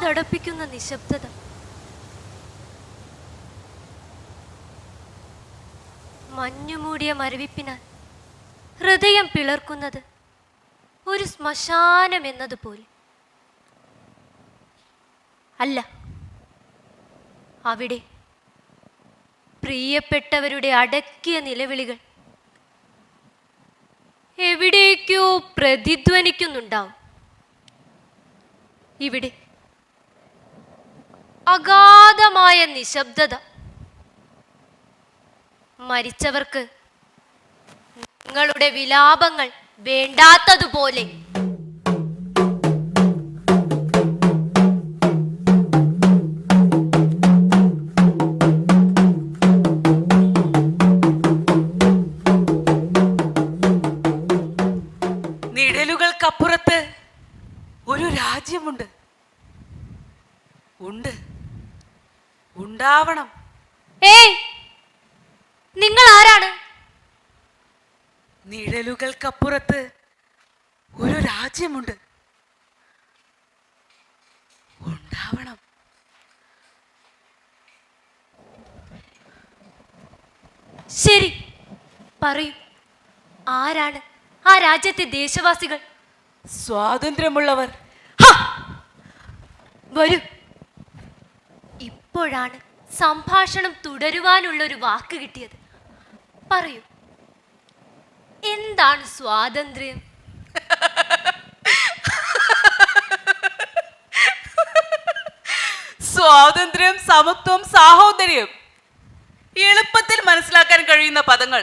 കാതടപ്പിക്കുന്ന നിശബ്ദത. മഞ്ഞുമൂടിയ മരവിപ്പിനാൽ ഹൃദയം പിളർക്കുന്നത് ഒരു ശ്മശാനം എന്നതുപോലെ. അല്ല, അവിടെ പ്രിയപ്പെട്ടവരുടെ അടക്കിയ നിലവിളികൾ എവിടേക്കോ പ്രതിധ്വനിക്കുന്നുണ്ടാവും. ഇവിടെ അഗാധമായ നിശബ്ദത. മരിച്ചവർക്ക് നിങ്ങളുടെ വിലാപങ്ങൾ വേണ്ടാത്തതുപോലെ. നിഴലുകൾക്കപ്പുറത്ത് ഒരു രാജ്യമുണ്ട്. ഉണ്ട്, ഉണ്ടാവണം. ഏയ്, നിങ്ങൾ ആരാണ്? നിഴലുകൾക്കപ്പുറത്ത് ഒരു രാജ്യമുണ്ട്. ഉണ്ടാവണം. ശരി, പറയൂ, ആരാണ് ആ രാജ്യത്തെ ദേശവാസികൾ? സ്വാതന്ത്ര്യമുള്ളവർ. വരൂ, ഇപ്പോഴാണ് സംഭാഷണം തുടരുവാനുള്ളൊരു വാക്ക് കിട്ടിയത്. പറയൂ, എന്താണ് സ്വാതന്ത്ര്യം? സ്വാതന്ത്ര്യം, സമത്വം, സാഹോദര്യം, എളുപ്പത്തിൽ മനസ്സിലാക്കാൻ കഴിയുന്ന പദങ്ങൾ.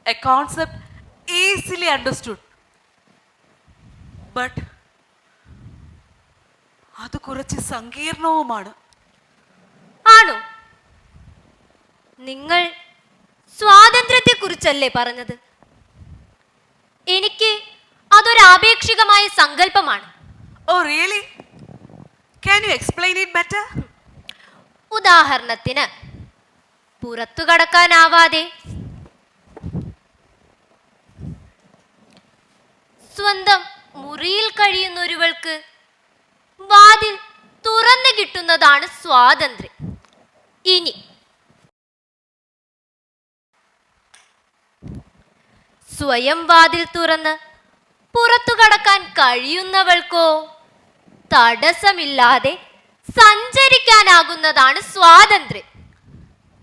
A concept easily understood. But അത് കുറച്ച് സങ്കീർണവുമാണ്. ആണോ? നിങ്ങൾ സ്വാതന്ത്ര്യത്തെ കുറിച്ചല്ലേ പറഞ്ഞത്? എനിക്ക് അതൊരു ആപേക്ഷികമായ സങ്കല്പമാണ്. Oh really? Can you explain it better? ഉദാഹരണത്തിന്, പുറത്തു കടക്കാനാവാതെ സ്വന്തം മുറിയിൽ കഴിയുന്നൊരുവൾക്ക് വാതിൽ തുറന്നു കിട്ടുന്നതാണ് സ്വാതന്ത്ര്യം. ഇനി സ്വയം വാതിൽ തുറന്ന് പുറത്തു കടക്കാൻ കഴിയുന്നവൾക്കോ തടസ്സമില്ലാതെ സഞ്ചരിക്കാനാകുന്നതാണ് സ്വാതന്ത്ര്യം.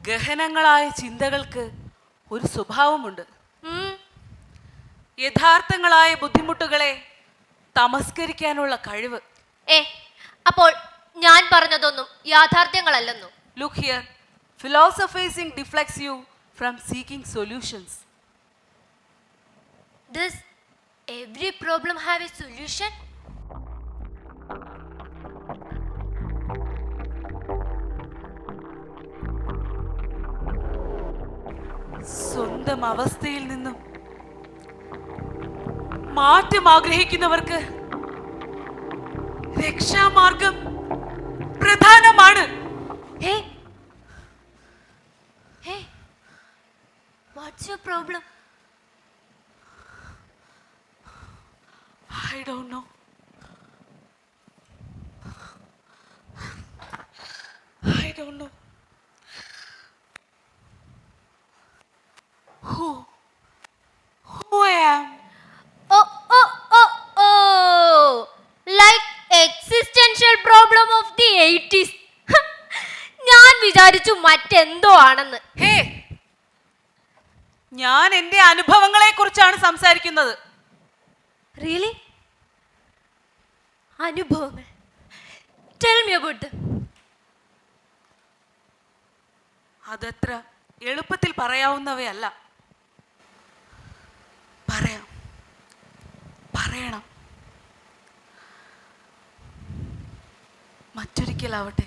ഗഹനങ്ങളായ ചിന്തകൾക്ക് ഒരു സ്വഭാവമുണ്ട്. യഥാർത്ഥങ്ങളായ ബുദ്ധിമുട്ടുകളെ തമസ്കരിക്കാനുള്ള കഴിവ്. അപ്പോൾ ഞാൻ പറഞ്ഞതൊന്നും യാഥാർത്ഥ്യങ്ങളല്ലെന്നോ? Look here, philosophizing deflects you from seeking solutions. Does every problem have a solution? സ്വന്തം അവസ്ഥയിൽ നിന്നും മാറ്റം ആഗ്രഹിക്കുന്നവർക്ക് രക്ഷാമാർഗം പ്രധാനമാണ്. What's your problem? I don't know. I don't know. Who I am? Like existential problem of the 80s. ഞാൻ വിചാരിച്ചു മറ്റെന്തോ ആണെന്ന്. ഞാൻ എൻ്റെ അനുഭവങ്ങളെ കുറിച്ചാണ് സംസാരിക്കുന്നത്. Really? അനുഭവങ്ങൾ? Tell me about them. അതത്ര എളുപ്പത്തിൽ പറയാവുന്നവയല്ല. പറയണം. മറ്റൊരിക്കലാവട്ടെ.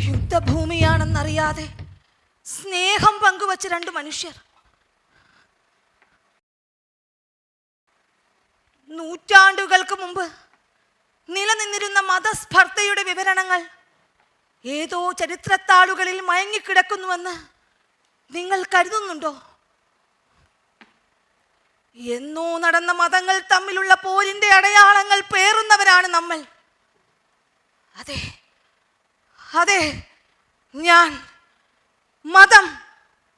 യുദ്ധഭൂമിയാണെന്നറിയാതെ സ്നേഹം പങ്കുവെക്കാൻ പങ്കുവച്ച രണ്ട് മനുഷ്യർ. നൂറ്റാണ്ടുകൾക്ക് മുമ്പ് നിലനിന്നിരുന്ന മതസ്പർദ്ധയുടെ വിവരണങ്ങൾ ഏതോ ചരിത്രത്താളുകളിൽ മയങ്ങിക്കിടക്കുന്നുവെന്ന് നിങ്ങൾ കരുതുന്നുണ്ടോ? എന്നോ നടന്ന മതങ്ങൾ തമ്മിലുള്ള പോരിന്റെ അടയാളങ്ങൾ പേറുന്നവരാണ് നമ്മൾ. അതെ അതെ, ഞാൻ മതം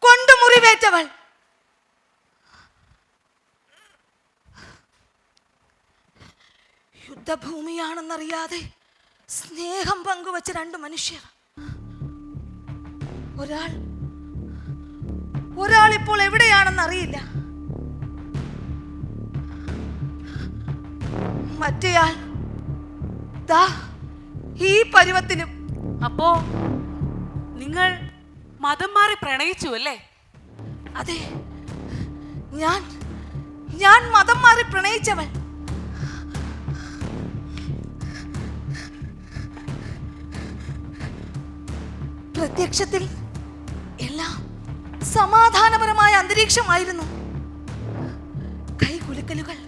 കൊണ്ടു മുറിവേറ്റവൾ. യുദ്ധഭൂമിയാണെന്നറിയാതെ സ്നേഹം പങ്കുവച്ച രണ്ട് മനുഷ്യർ. ഒരാൾ ഇപ്പോൾ എവിടെയാണെന്നറിയില്ല. മറ്റേയാൾ ദാ ഈ പരുവത്തിലും. അപ്പോ നിങ്ങൾ മതം മാറി പ്രണയിച്ചു അല്ലേ? അതെ, ഞാൻ മതം മാറി പ്രണയിച്ചവൾ. പ്രത്യക്ഷത്തിൽ എല്ലാം സമാധാനപരമായ അന്തരീക്ഷമായിരുന്നു. കൈകുലുക്കലുകൾ,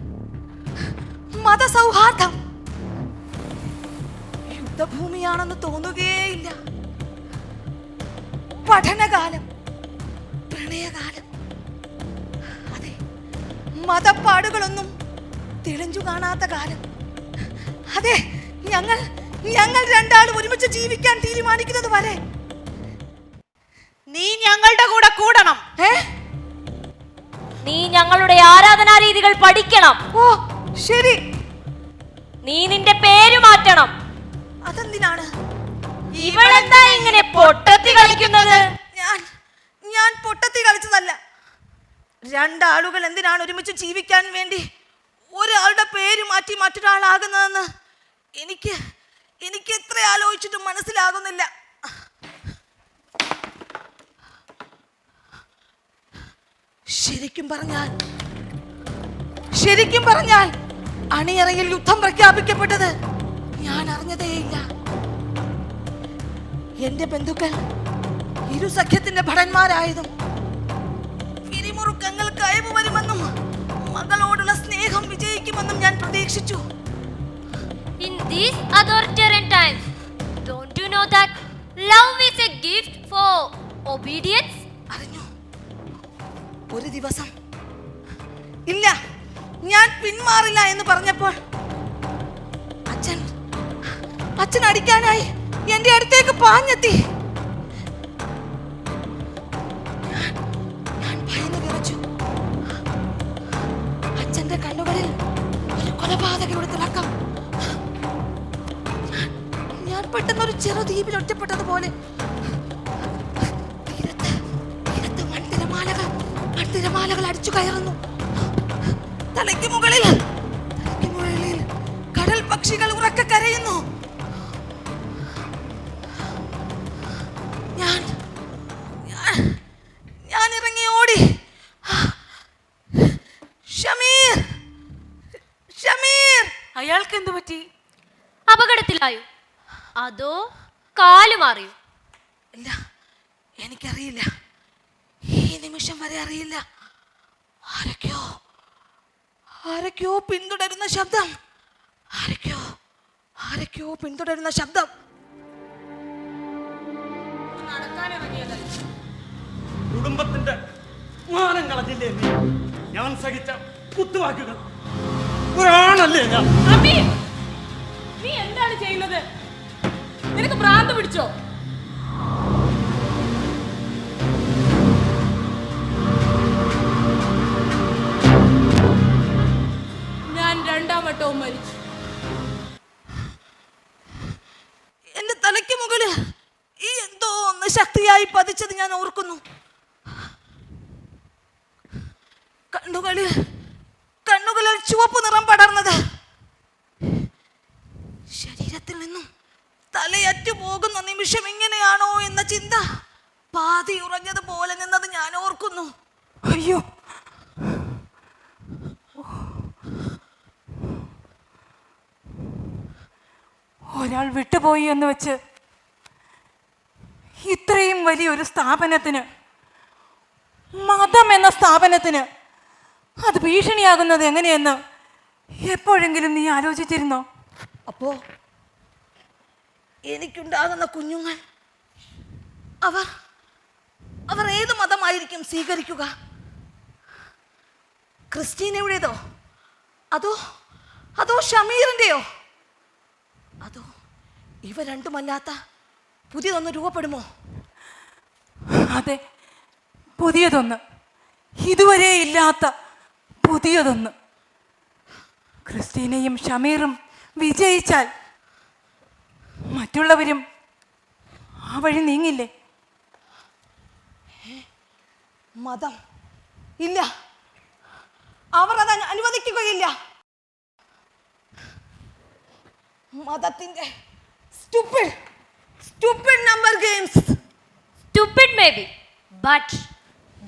മതസൗഹാർദ്ദം. യുദ്ധഭൂമിയാണെന്ന് തോന്നുകയേയില്ല. പഠനകാലം, പ്രണയകാലം. അതെ, മതപ്പാടുകളൊന്നും തെളിഞ്ഞു കാണാത്ത കാലം. അതെ, ഞങ്ങൾ രണ്ടാളും ഒരുമിച്ച് ജീവിക്കാൻ തീരുമാനിക്കുന്നത് വരെ നീ ഞങ്ങളുടെ കൂടെ കൂടണം. നീ ഞങ്ങളുടെ ആരാധനാ രീതികൾ പഠിക്കണം. ഓ ശരി. നീ നിന്റെ പേര് മാറ്റണം. അതെന്തിനാണ്? ഇവളെന്താ ഇങ്ങനെ പൊട്ടത്തി കളിക്കുന്നത്? ഞാൻ പൊട്ടത്തി കളിച്ചതല്ല. രണ്ടാളുകൾ എന്തിനാണ് ഒരുമിച്ച് ജീവിക്കാൻ വേണ്ടി ഒരാളുടെ പേര് മാറ്റി മറ്റൊരാളാകുന്നതെന്ന് എനിക്ക് എത്ര ആലോചിച്ചിട്ടും മനസ്സിലാകുന്നില്ല. ശരിക്കും പറഞ്ഞാൽ അണിയറയിൽ യുദ്ധം പ്രഖ്യാപിക്കപ്പെട്ടത് ഞാൻ അറിഞ്ഞതേയില്ല. എന്റെ ബന്ധുക്കൾ ഇരു സഖ്യത്തിന്റെ ഭടന്മാരായതും പിരിമുറുക്കങ്ങൾ കയവ് വരുമെന്നും മകളോടുള്ള സ്നേഹം വിജയിക്കുമെന്നും ഞാൻ പ്രതീക്ഷിച്ചു. In these authoritarian times, don't you know that love is a gift for obedience? അറിഞ്ഞു. ഒരു ദിവസം ഇല്ല, ഞാൻ പിന്മാറില്ല എന്ന് പറഞ്ഞപ്പോൾ അച്ഛൻ അടിക്കാനായി എന്റെ അടുത്തേക്ക് പാഞ്ഞെത്തി. ഞാൻ ഭയന്ന് വിറച്ചു. അച്ഛന്റെ കണ്ണുകളിൽ ഒരു കൊലപാതകയുടെ തിളക്കം. ഞാൻ പെട്ടെന്നൊരു ചെറുദ്വീപിൽ ഒറ്റപ്പെട്ടതുപോലെ. തീരത്ത് മൺതിരമാലകൾ അടിച്ചു കയറുന്നു. തലയ്ക്ക് മുകളിൽ കടൽ പക്ഷികൾ ഉറക്കെ കരയുന്നു. ഞാൻ ഇറങ്ങി ഓടി. ഷമീർ! അയാൾക്ക് എന്തു പറ്റി? അപകടത്തിലായോ അതോ കാല് മാറിയോ? ഇല്ല, എനിക്കറിയില്ല. ഈ നിമിഷം വരെ അറിയില്ല. ആരൊക്കെയോ പിന്തുടരുന്ന ശബ്ദം. ആരൊക്കെയോ പിന്തുടരുന്ന ശബ്ദം. കുടുംബത്തിന്റെ മാനം കളഞ്ഞില്ലേ നീ? ഞാൻ സഹിച്ച കുത്തുവാക്കുകൾ ഒരാണല്ലേ ഞാൻ? അമ്മി, നീ എന്താണ് ചെയ്യുന്നത്? നിനക്ക് ഭ്രാന്ത് പിടിച്ചോ? ഞാൻ രണ്ടാം വട്ടവും മരിച്ചു. എന്റെ തലയ്ക്ക് മുകളിൽ ഈ എന്തോ ഒന്ന് ശക്തിയായി പതിച്ചത് ഞാൻ ഓർക്കുന്നു. കണ്ണുകളിൽ ചുവപ്പ് നിറം പടർന്നത്. ശരീരത്തിൽ നിന്നും തലയറ്റു പോകുന്ന നിമിഷം ഇങ്ങനെയാണോ എന്ന ചിന്ത പാതി ഉറഞ്ഞതുപോലെ നിന്നത് ഞാൻ ഓർക്കുന്നു. അയ്യോ, ഒരാൾ വിട്ടുപോയി എന്ന് വെച്ച് ഇത്രയും വലിയൊരു സ്ഥാപനത്തിന് മതം എന്ന സ്ഥാപനത്തിന് അത് ഭീഷണിയാകുന്നത് എങ്ങനെയെന്ന് എപ്പോഴെങ്കിലും നീ ആലോചിച്ചിരുന്നോ? അപ്പോ എനിക്കുണ്ടാകുന്ന കുഞ്ഞുങ്ങൾ അവർ അവർ ഏത് മതമായിരിക്കും സ്വീകരിക്കുക? ക്രിസ്റ്റീനയുടേതോ അതോ അതോ ഷമീറിൻ്റെയോ അതോ ഇവ രണ്ടുമല്ലാത്ത പുതിയതൊന്ന് രൂപപ്പെടുമോ? അതെ, പുതിയതൊന്ന്, ഇതുവരെ ഇല്ലാത്ത പുതിയതൊന്ന്. ക്രിസ്റ്റീനയും ഷമീറും വിജയിച്ചാൽ മറ്റുള്ളവരും ആ വഴി നീങ്ങില്ലേ? മതം ഇല്ല, അവർ അത് അനുവദിക്കുകയില്ല. മതത്തിന്റെ stupid number games. Stupid maybe, but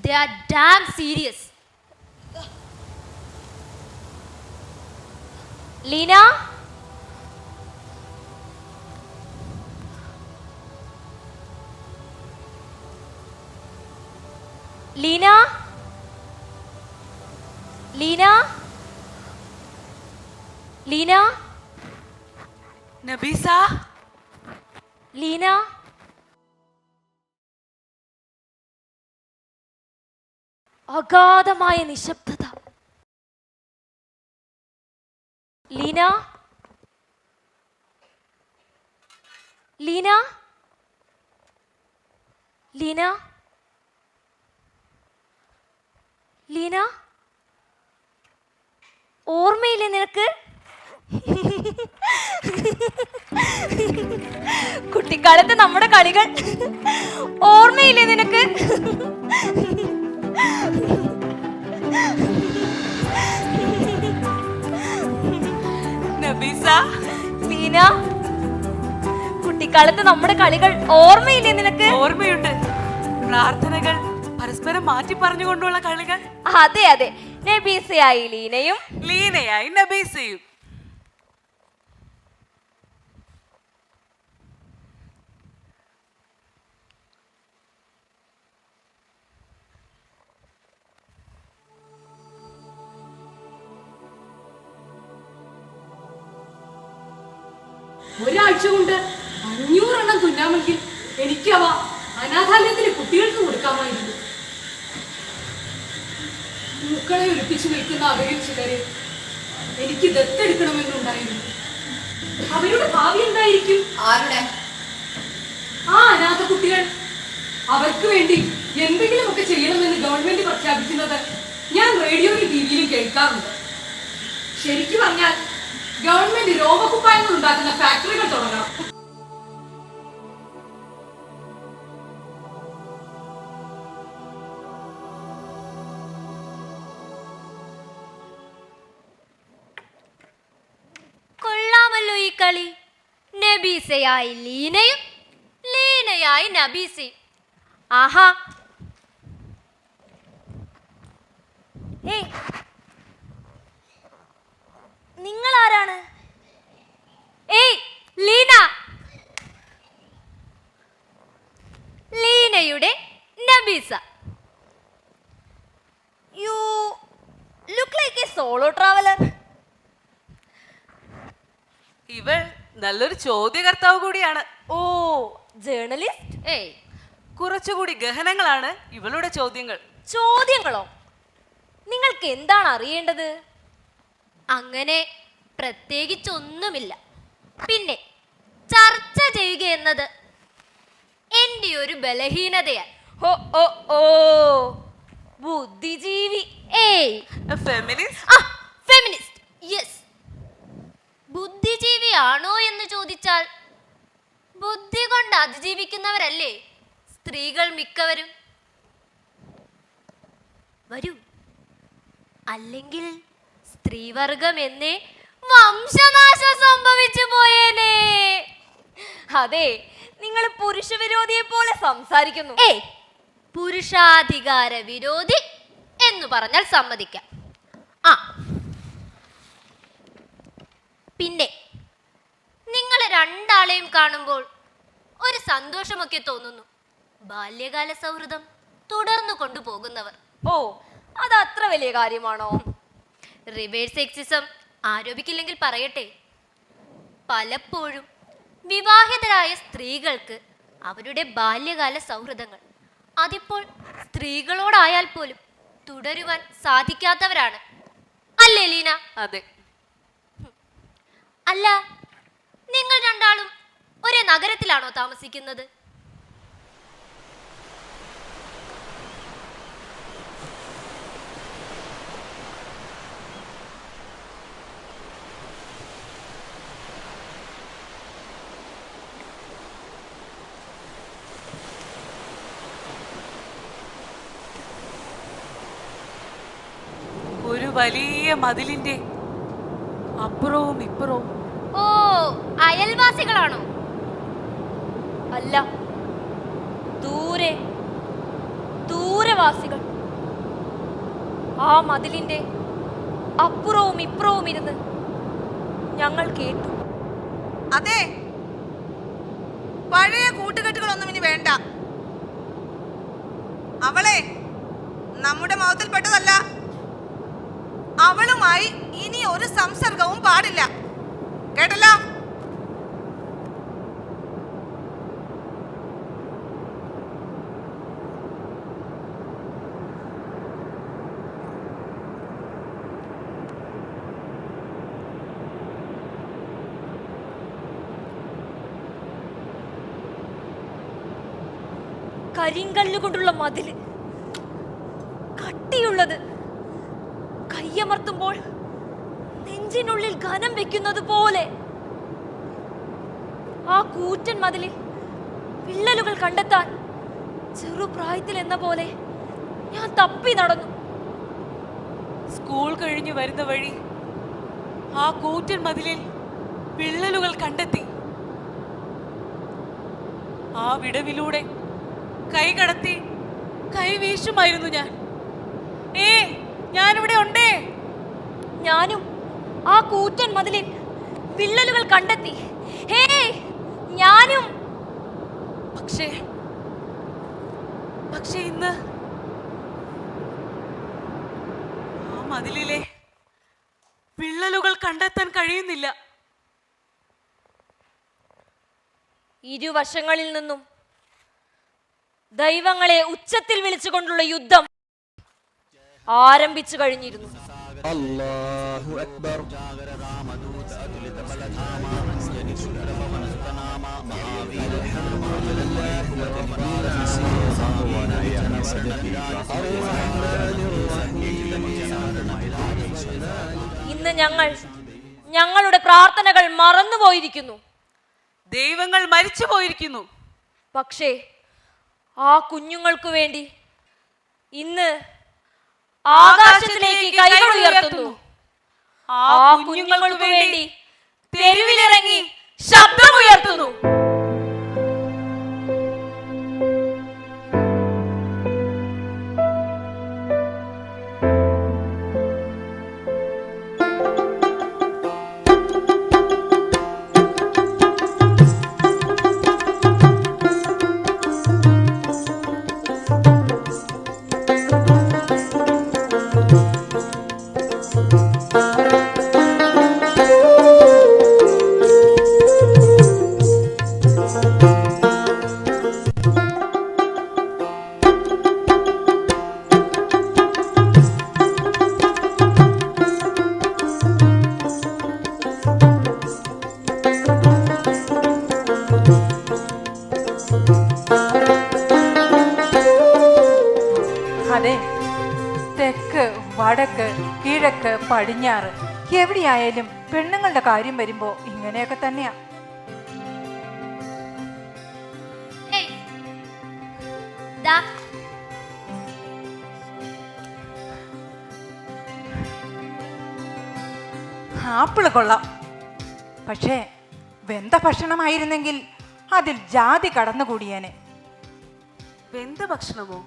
they are damn serious. Lina? Lina? Lina? Lina? Nabeesa, Leena? അഗാധമായ നിശബ്ദത. ലീന? ലീന? ലീന? ലീന? ഓർമ്മയില്ലേ നിനക്ക്? കുട്ടിക്കാലത്ത് നമ്മുടെ കളികൾ ഓർമ്മയില്ലേ നിനക്ക്? നബീസ, ലീന, കുട്ടിക്കാലത്ത് നമ്മുടെ കളികൾ ഓർമ്മയില്ലേ നിനക്ക്? ഓർമ്മയുണ്ട്. പ്രാർത്ഥനകൾ പരസ്പരം മാറ്റി പറഞ്ഞുകൊണ്ടുള്ള കളികൾ. അതെ അതെ, നബീസയായി ലീനയും ലീനയായി നബീസയും. ഒരാഴ്ച കൊണ്ട് 500 എണ്ണം തുന്നാമെങ്കിൽ എനിക്കവ അനാഥാലയത്തിലെ കുട്ടികൾക്ക് കൊടുക്കാമായിരുന്നു. പൂക്കളെ ഒളിപ്പിച്ചു നിൽക്കുന്ന അവരിൽ ചിലരെ എനിക്ക് ദത്തെടുക്കണമെന്നുണ്ടായിരുന്നു. അവരുടെ ഭാവി എന്തായിരിക്കും? ആരുടെ? ആ അനാഥ കുട്ടികൾ. അവർക്ക് വേണ്ടി എന്തെങ്കിലുമൊക്കെ ചെയ്യണമെന്ന് ഗവൺമെന്റ് പ്രഖ്യാപിക്കുന്നത് ഞാൻ റേഡിയോയിലും ടിവിയിലും കേൾക്കാറുണ്ട്. ശരിക്കു പറഞ്ഞാൽ ഗവൺമെന്റ് രോമകുപ്പായങ്ങൾ ഉണ്ടാക്കുന്ന ഫാക്ടറികൾ തുടങ്ങണം. കൊള്ളാമല്ലോ ഈ കളി. നബീസയായി ലീനയും ലീനയായി നബീസയും. ആഹാ. ഏയ്, നിങ്ങൾ ആരാണ്? ഏയ് ലീന. ലീനയുടെ Nabeesa. You look like a solo traveller. ഇവൾ നല്ലൊരു ചോദ്യകർത്താവ് കൂടിയാണ്. ഓ, ജേർണലിസ്റ്റ്? ഏയ്, കുറച്ചുകൂടി ഗഹനങ്ങളാണ് ഇവളുടെ ചോദ്യങ്ങൾ. ചോദ്യങ്ങളോ? നിങ്ങൾക്ക് എന്താണ് അറിയേണ്ടത്? അങ്ങനെ പ്രത്യേകിച്ചൊന്നുമില്ല. പിന്നെ ചർച്ച ചെയ്യുക എന്നത് എൻ്റെ ഒരു ബലഹീനതയാണ്. ഓ ഓ ഓ, ബുദ്ധിജീവി. ഏയ്, ഫെമിനിസ്റ്റ്? Feminist, yes. ബുദ്ധിജീവിയാണോ എന്ന് ചോദിച്ചാൽ ബുദ്ധി കൊണ്ട് അതിജീവിക്കുന്നവരല്ലേ സ്ത്രീകൾ മിക്കവരും. വരൂ, അല്ലെങ്കിൽ സ്ത്രീവർഗം എന്നേ വംശനാശം സംഭവിച്ചു പോയേനെ. അതെ, നിങ്ങൾ പുരുഷവിരോധിയെ പോലെ സംസാരിക്കുന്നു. ഏയ്, പുരുഷാധികാര വിരോധി എന്ന് പറഞ്ഞാൽ സമ്മതിക്കാം. ആ, പിന്നെ നിങ്ങളെ രണ്ടാളെയും കാണുമ്പോൾ ഒരു സന്തോഷമൊക്കെ തോന്നുന്നു. ബാല്യകാല സൗഹൃദം തുടർന്നു കൊണ്ടുപോകുന്നവർ. ഓ, അത് അത്ര വലിയ കാര്യമാണോ? റിവേഴ്സ് സെക്സിസം ആരോപിക്കില്ലെങ്കിൽ പറയട്ടെ, പലപ്പോഴും വിവാഹിതരായ സ്ത്രീകൾക്ക് അവരുടെ ബാല്യകാല സൗഹൃദങ്ങൾ, അതിപ്പോൾ സ്ത്രീകളോടായാൽ പോലും തുടരുവാൻ സാധിക്കാത്തവരാണ്. അല്ലേ ലീന? അതെ. അല്ല, നിങ്ങൾ രണ്ടാളും ഒരേ നഗരത്തിലാണോ താമസിക്കുന്നത്? ഒരു വലിയ മതിലിന്റെ അപ്പുറവും ഇപ്പുറവും. ഓ, അയൽവാസികളാണോ? അല്ല, ദൂരെ ദൂരവാസികൾ. ആ മതിലിന്റെ അപ്പുറവും ഇപ്പുറവും ഇരുന്ന് ഞങ്ങൾ കേട്ടു. അതെ, പഴയ കൂട്ടുകെട്ടുകളൊന്നും ഇനി വേണ്ട. അവളെ നമ്മുടെ മതത്തിൽപ്പെട്ടതല്ല. അവളുമായി ഇനി ഒരു സംസർഗവും പാടില്ല, കേട്ടല്ലോ? കരിങ്കല്ലുകൊണ്ടുള്ള മതില്, കട്ടിയുള്ളത്, കയ്യമർത്തുമ്പോൾ നെഞ്ചിനുള്ളിൽ ഘനം വെക്കുന്നത് പോലെ. ആ കൂറ്റൻ മതിലിൽ വിള്ളലുകൾ കണ്ടെത്താൻ ചെറുപ്രായത്തിൽ എന്ന പോലെ ഞാൻ തപ്പി നടന്നു. സ്കൂൾ കഴിഞ്ഞു വരുന്ന വഴി ആ കൂറ്റൻ മതിലിൽ വിള്ളലുകൾ കണ്ടെത്തി. ആ വിടവിലൂടെ കൈ കടത്തി കൈ വീശുമായിരുന്നു ഞാൻ. ഞാനിവിടെ ഉണ്ടേ. ഞാനും ആ കൂറ്റൻ മതിലിൽ വിള്ളലുകൾ കണ്ടെത്തി. ഹേ, ഞാനും. പക്ഷേ ഇന്ന് ആ മതിലിലെ വിള്ളലുകൾ കണ്ടെത്താൻ കഴിയുന്നില്ല. ഇരുവശങ്ങളിൽ നിന്നും ദൈവങ്ങളെ ഉച്ചത്തിൽ വിളിച്ചുകൊണ്ടുള്ള യുദ്ധം ആരംഭിച്ചു കഴിഞ്ഞിരുന്നു. അല്ലാഹു അക്ബർ. ഇന്ന് ഞങ്ങളുടെ പ്രാർത്ഥനകൾ മറന്നുപോയിരിക്കുന്നു. ദൈവങ്ങൾ മരിച്ചു പോയിരിക്കുന്നു. പക്ഷേ ആ കുഞ്ഞുങ്ങൾക്കു വേണ്ടി ഇന്ന് ആകാശത്തിലേക്ക് കൈകൾ ഉയർത്തുന്നു. ആ കുഞ്ഞുങ്ങൾക്ക് വേണ്ടി തെരുവിലിറങ്ങി ശബ്ദമുയർത്തുന്നു. അതെ, തെക്ക് വടക്ക് കിഴക്ക് പടിഞ്ഞാറ് എവിടെയായാലും പെണ്ണുങ്ങളുടെ കാര്യം വരുമ്പോ ഇങ്ങനെയൊക്കെ തന്നെയാ. ഏയ്, ദാ. ആപ്പിള് കൊള്ളാം, പക്ഷേ വെന്ത ഭക്ഷണമായിരുന്നെങ്കിൽ അതിൽ ജാതി കടന്നുകൂടിയേനെ. വെന്ത ഭക്ഷണമോ?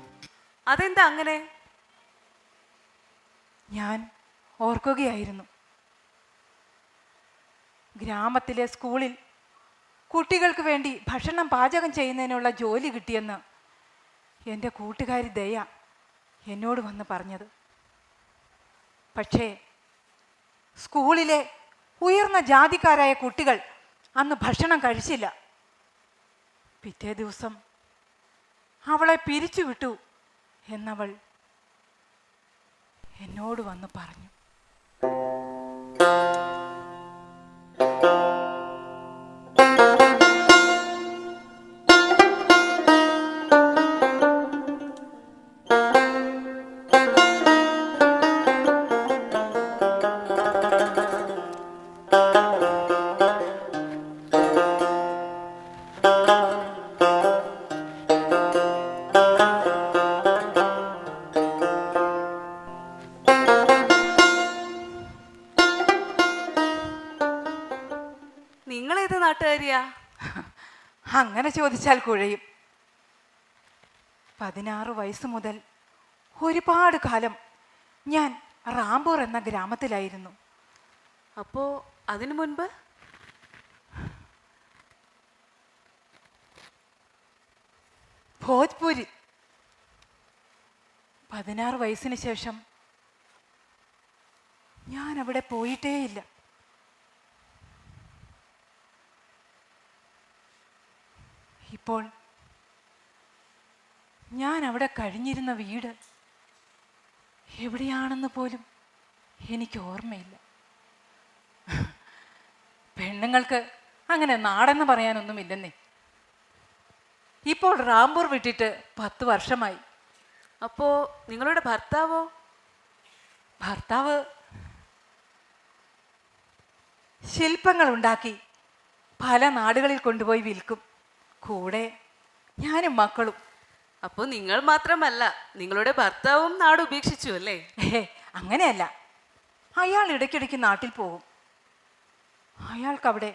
അതെന്താ അങ്ങനെ? ഞാൻ ഓർക്കുകയായിരുന്നു, ഗ്രാമത്തിലെ സ്കൂളിൽ കുട്ടികൾക്ക് വേണ്ടി ഭക്ഷണം പാചകം ചെയ്യുന്നതിനുള്ള ജോലി കിട്ടിയെന്ന് എൻ്റെ കൂട്ടുകാരി ദയ എന്നോട് വന്ന് പറഞ്ഞത്. പക്ഷേ സ്കൂളിലെ ഉയർന്ന ജാതിക്കാരായ കുട്ടികൾ അന്ന് ഭക്ഷണം കഴിച്ചില്ല. പിറ്റേ ദിവസം അവളെ പിരിച്ചുവിട്ടു എന്നവൾ എന്നോട് വന്ന് പറഞ്ഞു. നിങ്ങളേത് നാട്ടുകാരിയാ? അങ്ങനെ ചോദിച്ചാൽ കുഴയും. 16 വയസ്സ് മുതൽ ഒരുപാട് കാലം ഞാൻ റാംപൂർ എന്ന ഗ്രാമത്തിലായിരുന്നു. അപ്പോ അതിനു മുൻപ്? ഭോജ്പൂരി. 16 വയസ്സിന് ശേഷം ഞാൻ അവിടെ പോയിട്ടേയില്ല. ഇപ്പോൾ ഞാൻ അവിടെ കഴിഞ്ഞിരുന്ന വീട് എവിടെയാണെന്ന് പോലും എനിക്ക് ഓർമ്മയില്ല. പെണ്ണുങ്ങൾക്ക് അങ്ങനെ നാടെന്ന് പറയാനൊന്നുമില്ലെന്നേ. ഇപ്പോൾ റാംപൂർ വിട്ടിട്ട് 10 വർഷമായി. അപ്പോ നിങ്ങളുടെ ഭർത്താവോ? ഭർത്താവ് ശില്പങ്ങൾ ഉണ്ടാക്കി പല നാടുകളിൽ കൊണ്ടുപോയി വിൽക്കും. കൂടെ ഞാനും മക്കളും. അപ്പോ നിങ്ങൾ മാത്രമല്ല, നിങ്ങളുടെ ഭർത്താവും നാട് ഉപേക്ഷിച്ചു അല്ലേ? അങ്ങനെയല്ല. അയാൾ ഇടയ്ക്കിടയ്ക്ക് നാട്ടിൽ പോകും. അയാൾക്കവിടെ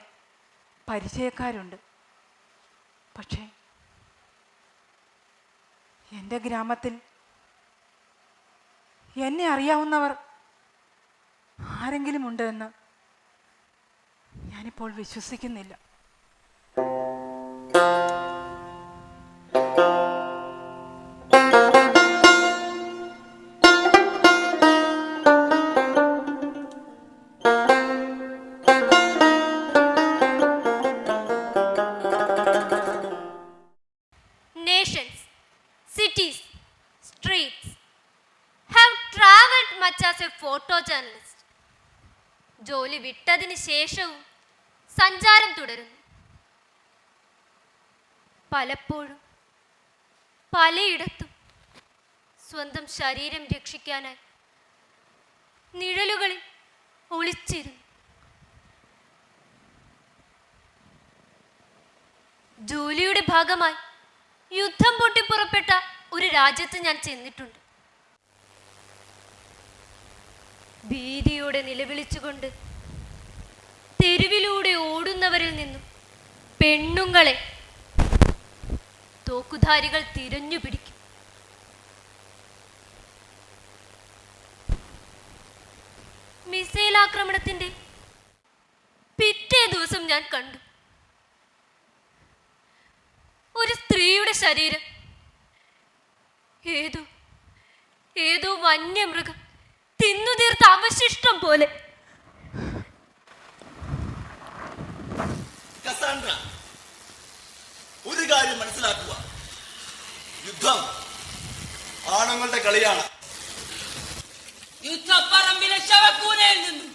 പരിചയക്കാരുണ്ട്. പക്ഷേ എൻ്റെ ഗ്രാമത്തിൽ എന്നെ അറിയാവുന്നവർ ആരെങ്കിലും ഉണ്ട് എന്ന് ഞാനിപ്പോൾ വിശ്വസിക്കുന്നില്ല. Nations, cities, streets have traveled much as a photojournalist. ജോലി വിട്ടതിന് ശേഷവും സഞ്ചാരം തുടരുന്നു. പലപ്പോഴും പലയിടത്തും സ്വന്തം ശരീരം രക്ഷിക്കാനായി നിഴലുകളിൽ ഒളിച്ചിരുന്നു. ജോലിയുടെ ഭാഗമായി യുദ്ധം പൊട്ടിപ്പുറപ്പെട്ട ഒരു രാജ്യത്ത് ഞാൻ ചെന്നിട്ടുണ്ട്. ഭീതിയോടെ നിലവിളിച്ചുകൊണ്ട് തെരുവിലൂടെ ഓടുന്നവരിൽ നിന്നും പെണ്ണുങ്ങളെ തോക്കുധാരികൾ തിരഞ്ഞു പിടിക്കും. മിസൈൽ ആക്രമണത്തിന്റെ പിറ്റേ ദിവസം ഞാൻ കണ്ടു ഒരു സ്ത്രീയുടെ ശരീരം ഏതോ വന്യമൃഗം തിന്നുതീർത്ത അവശിഷ്ടം പോലെ. കസാൻഡ്ര, ഒരു കാര്യം മനസ്സിലാക്കുക, യുദ്ധം ആണുങ്ങളുടെ കളിയാണ്. യുദ്ധപ്പറമ്പിലെ ശവക്കൂനയിൽ നിന്നും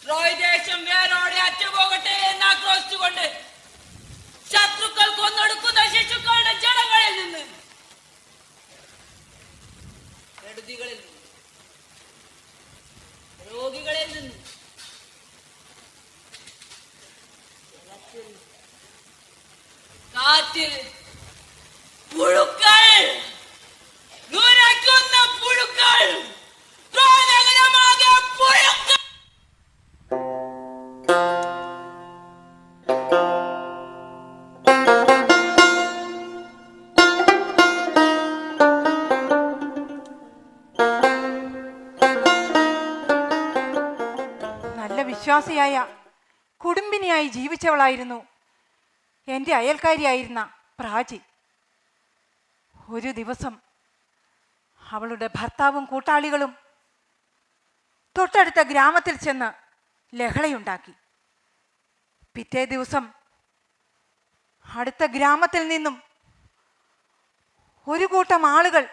ട്രോയ് ദേശം വേരോടെ അറ്റുപോകട്ടെ എന്ന് ആക്രോശിച്ചുകൊണ്ട് ശത്രുക്കൾ കൊന്നൊടുക്കുന്ന ശിശുക്കളുടെ ജനങ്ങളിൽ നിന്ന്, കെടുതികളിൽ നിന്ന്, രോഗികളിൽ നിന്ന്, കാറ്റിൽ പുഴുക്കൾ, നുരയ്ക്കുന്ന പുഴുക്കൾ, നഗരമാകെ പുഴുക്കൾ. നല്ല വിശ്വാസിയായ കുടുംബിനിയായി ജീവിച്ചവളായിരുന്നു എൻ്റെ അയൽക്കാരിയായിരുന്ന പ്രാചി. ഒരു ദിവസം അവളുടെ ഭർത്താവും കൂട്ടാളികളും തൊട്ടടുത്ത ഗ്രാമത്തിൽ ചെന്ന് ലഹളയുണ്ടാക്കി. പിറ്റേ ദിവസം അടുത്ത ഗ്രാമത്തിൽ നിന്നും ഒരു കൂട്ടം ആളുകൾ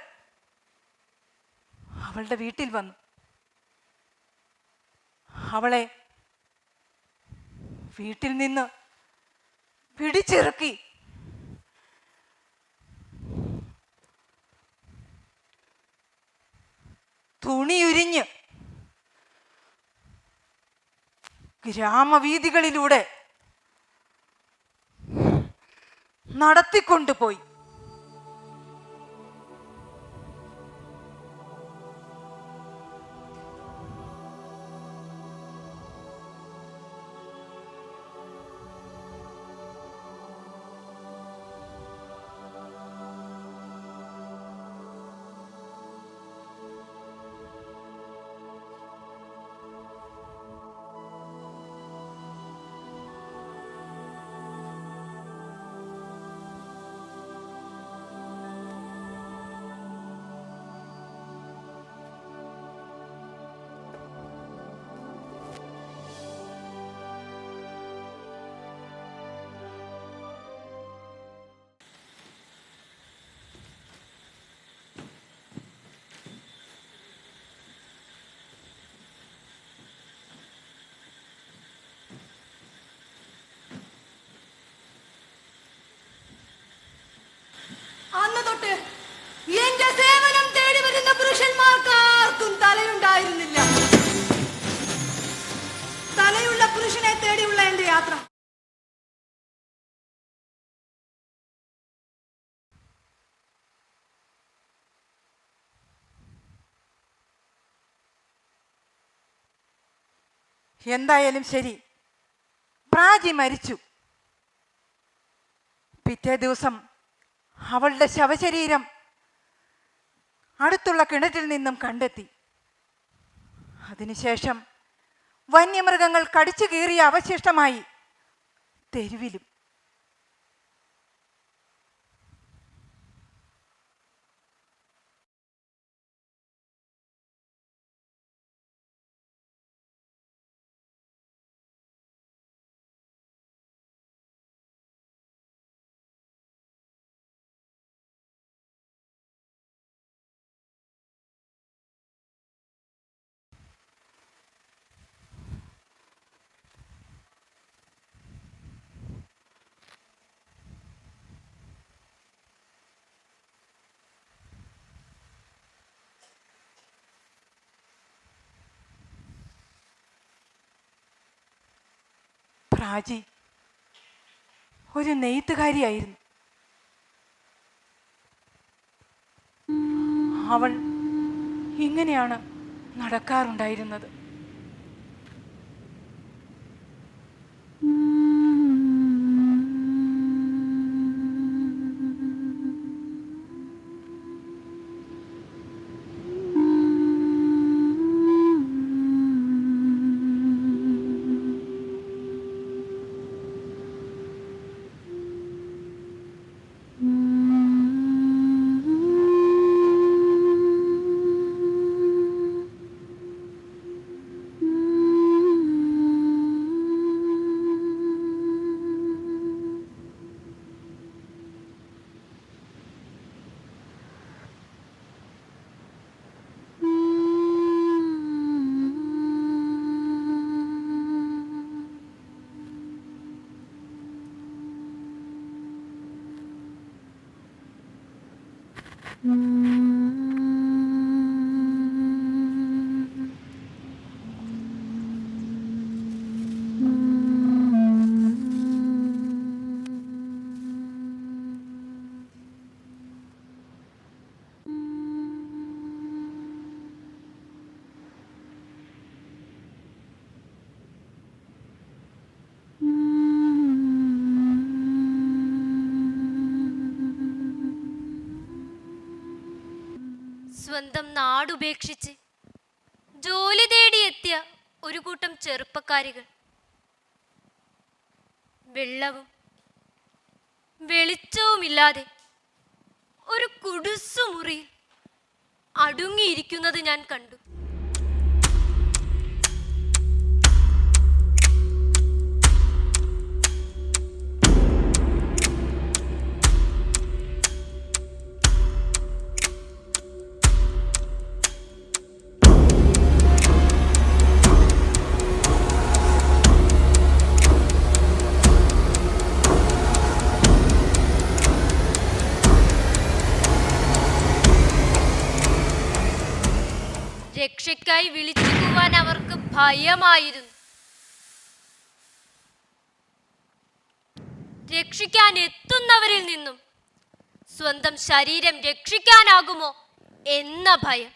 അവളുടെ വീട്ടിൽ വന്നു. അവളെ വീട്ടിൽ നിന്ന് പിടിച്ചിറക്കി. തുണിയുരിഞ്ഞ് ഗ്രാമവീഥികളിലൂടെ നടത്തിക്കൊണ്ടുപോയി. അന്ന് തൊട്ട് എന്റെ സേവനം തേടി വരുന്ന പുരുഷന്മാർക്ക് ആർക്കും തലയുണ്ടായിരുന്നില്ല. തലയുള്ള പുരുഷനെ തേടിയുള്ള എന്റെ യാത്ര എന്തായാലും ശരി, പ്രാചി മരിച്ചു. പിറ്റേ ദിവസം അവളുടെ ശവശരീരം അടുത്തുള്ള കിണറ്റിൽ നിന്നും കണ്ടെത്തി. അതിനുശേഷം വന്യമൃഗങ്ങൾ കടിച്ചു കീറിയ അവശിഷ്ടമായി തെരുവിലും. പ്രാചി ഒരു നെയ്ത്തുകാരിയായിരുന്നു. അവൾ ഇങ്ങനെയാണ് നടക്കാറുണ്ടായിരുന്നത്. സ്വന്തം നാടുപേക്ഷിച്ച് ജോലി തേടിയെത്തിയ ഒരു കൂട്ടം ചെറുപ്പക്കാരികൾ വെള്ളവും വെളിച്ചവുമില്ലാതെ ഒരു കുടുസുമുറി അടുങ്ങിയിരിക്കുന്നത് ഞാൻ കണ്ടു. രക്ഷയ്ക്കായി വിളിച്ചു പോവാൻ അവർക്ക് ഭയമായിരുന്നു. രക്ഷിക്കാൻ എത്തുന്നവരിൽ നിന്നും സ്വന്തം ശരീരം രക്ഷിക്കാനാകുമോ എന്ന ഭയം.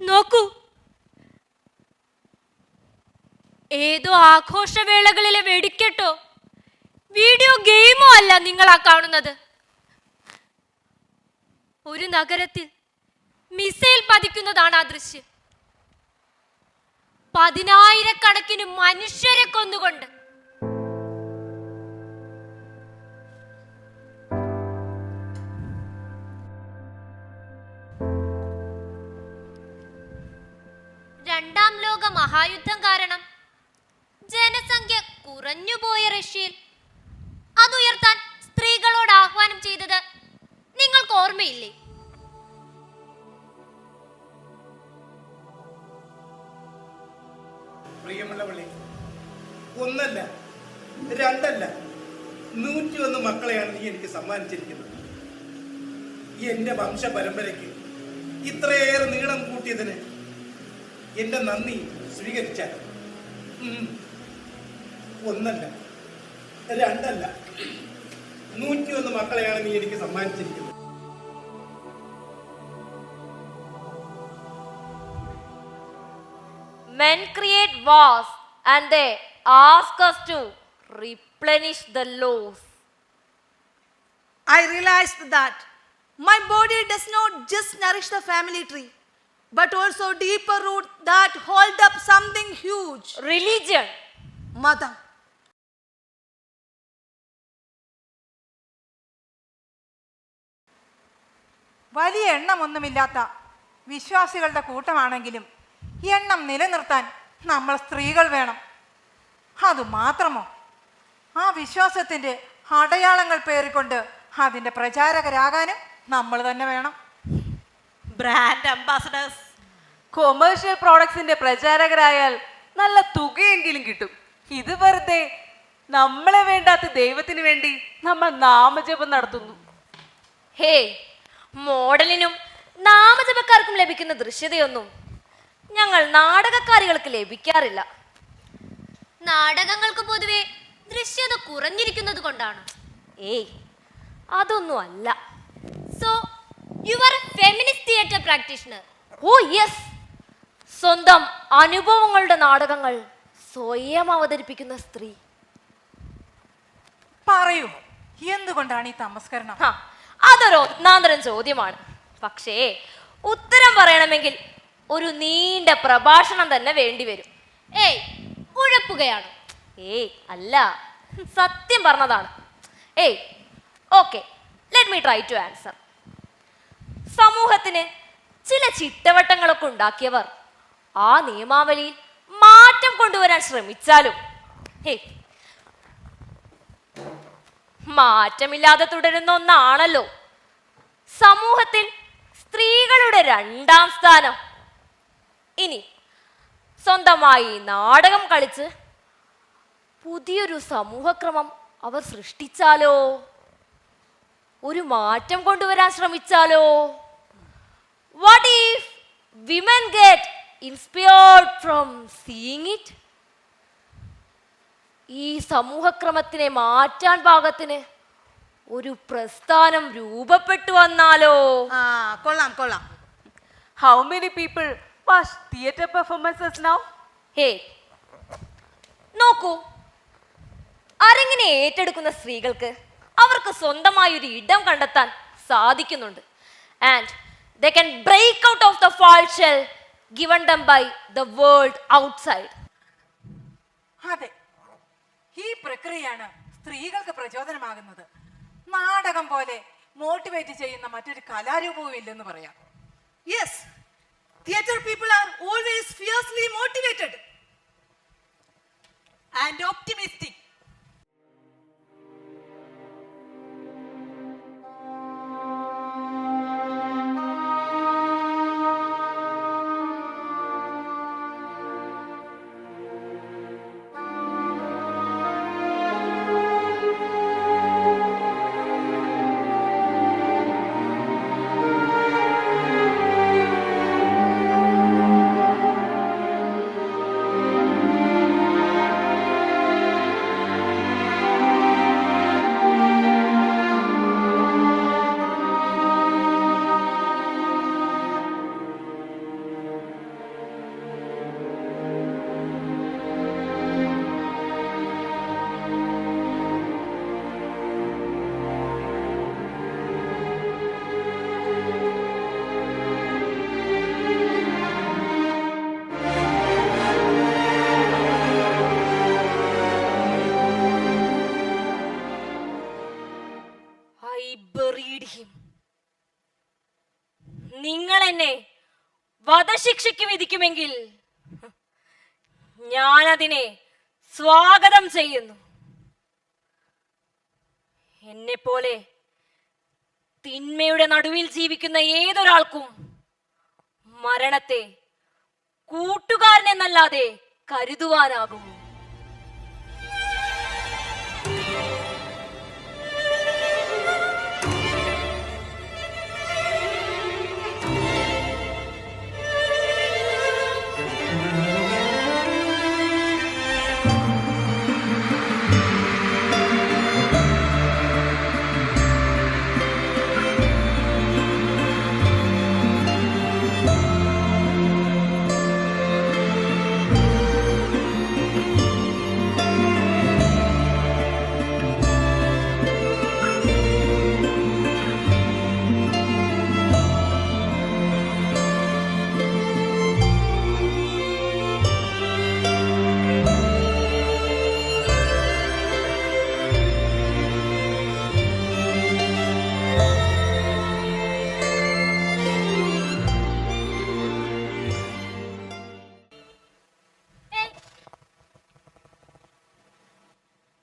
നോക്കൂ, ഏതോ ആഘോഷവേളകളിലെ വെടിക്കെട്ടോ വീഡിയോ ഗെയിമോ അല്ല നിങ്ങളാ കാണുന്നത്. ഒരു നഗരത്തിൽ മിസൈൽ പതിക്കുന്നതാണ് ആ ദൃശ്യം. 10,000-കണക്കിന് മനുഷ്യരെ കൊന്നുകൊണ്ട്. രണ്ടാം ലോക മഹായുദ്ധം കാരണം ജനസംഖ്യ കുറഞ്ഞുപോയ റഷ്യയിൽ അതുയർത്താൻ സ്ത്രീകളോട് ആഹ്വാനം ചെയ്തത് നിങ്ങൾക്ക് ഓർമ്മയില്ലേ? പ്രിയമുള്ളവളെ, ഒന്നല്ല രണ്ടല്ല 101 മക്കളെയാണ് നീ എനിക്ക് സമ്മാനിച്ചിരിക്കുന്നത്. എന്റെ വംശ പരമ്പരയ്ക്ക് ഇത്രയേറെ നീളം കൂട്ടിയതിന് എന്റെ നന്ദി സ്വീകരിച്ചാൽ. ഒന്നല്ല രണ്ടല്ല 101 മക്കളെയാണ് നീ എനിക്ക് സമ്മാനിച്ചിരിക്കുന്നത്. Men create wars and they ask us to replenish the laws. I realized that my body does not just nourish the family tree, but also deeper root that hold up something huge. Religion. Mother. വലിയ എണ്ണമൊന്നുമില്ലാത്ത വിശ്വാസികളുടെ കൂട്ടമാണെങ്കിലും എണ്ണം നിലനിർത്താൻ നമ്മൾ സ്ത്രീകൾ വേണം. അതുമാത്രമോ, ആ വിശ്വാസത്തിൻ്റെ അടയാളങ്ങൾ പേറിക്കൊണ്ട് അതിൻ്റെ പ്രചാരകരാകാനും നമ്മൾ തന്നെ വേണം. ബ്രാൻഡ് അംബാസഡേഴ്സ്, കൊമേഴ്ഷ്യൽ പ്രോഡക്ട്സിന്റെ പ്രചാരകരായാൽ നല്ല തുകയെങ്കിലും കിട്ടും. ഇത് വെറുതെ നമ്മളെ വേണ്ടാത്ത ദൈവത്തിന് വേണ്ടി നമ്മൾ നാമജപം നടത്തുന്നു. ഹേ, മോഡലിനും നാമജപക്കാർക്കും ലഭിക്കുന്ന ദൃശ്യതയൊന്നും ഞങ്ങൾ നാടകക്കാരികൾക്ക് ലഭിക്കാറില്ല. നാടകങ്ങൾക്ക് പൊതുവെ ദൃശ്യത കുറഞ്ഞിരിക്കുന്നത് കൊണ്ടാണ്. ഏയ്, അതൊന്നും അല്ല. So you are a feminist theatre practitioner. Oh yes, സ്വന്തം അനുഭവങ്ങളുടെ നാടകങ്ങൾ സ്വയം അവതരിപ്പിക്കുന്ന സ്ത്രീ. പറയൂ, എന്തുകൊണ്ടാണ് ഈ തമസ്കരണം? അതൊരു ഒന്നാന്തരം ചോദ്യമാണ്. പക്ഷേ ഉത്തരം പറയണമെങ്കിൽ ഒരു നീണ്ട പ്രഭാഷണം തന്നെ വേണ്ടിവരും. ഏയ്, ഉഴപ്പുകയാണ്. ഏയ് അല്ല, സത്യം പറഞ്ഞതാണ്. ഏയ് okay, let me try to answer. സമൂഹത്തിന് ചില ചിട്ടവട്ടങ്ങളൊക്കെ ഉണ്ടാക്കിയവർ ആ നിയമാവലിയിൽ മാറ്റം കൊണ്ടുവരാൻ ശ്രമിച്ചാലും മാറ്റമില്ലാതെ തുടരുന്ന ഒന്നാണല്ലോ സമൂഹത്തിൽ സ്ത്രീകളുടെ 2ാം സ്ഥാനം. ഇനി സ്വന്തമായി നാടകം കളിച്ച് പുതിയൊരു സമൂഹക്രമം അവർ സൃഷ്ടിച്ചാലോ, ഒരു മാറ്റം കൊണ്ടുവരാൻ ശ്രമിച്ചാലോ? What if women get inspired from seeing it? ഈ സമൂഹക്രമത്തിനെ മാറ്റാൻ പാകത്തിന് ഒരു പ്രസ്ഥാനം രൂപപ്പെട്ടു വന്നാലോ? കൊള്ളാം കൊള്ളാം. How many people watch theatre performances now? ഹേ, നോക്കൂ, അരങ്ങിനെ ഏറ്റെടുക്കുന്ന സ്ത്രീകൾക്ക് അവർക്ക് സ്വന്തമായ ഒരു ഇടം കണ്ടെത്താൻ സാധിക്കുന്നുണ്ട്. And they can break out of the false shell given them by the world outside. അതെ, ഈ പ്രക്രിയയാണ് സ്ത്രീകൾക്ക് പ്രചോദനമാകുന്നത്. നാടകം പോലെ മോട്ടിവേറ്റ് ചെയ്യുന്ന മറ്റൊരു കലാരൂപവും ഇല്ലെന്ന് പറയാം. Yes, theatre people are always fiercely motivated and optimistic. നിങ്ങൾ എന്നെ വധശിക്ഷയ്ക്ക് വിധിക്കുമെങ്കിൽ ഞാൻ അതിനെ സ്വാഗതം ചെയ്യുന്നു. എന്നെ പോലെ തിന്മയുടെ നടുവിൽ ജീവിക്കുന്ന ഏതൊരാൾക്കും മരണത്തെ കൂട്ടുകാരനെന്നല്ലാതെ കരുതുവാനാകുമോ?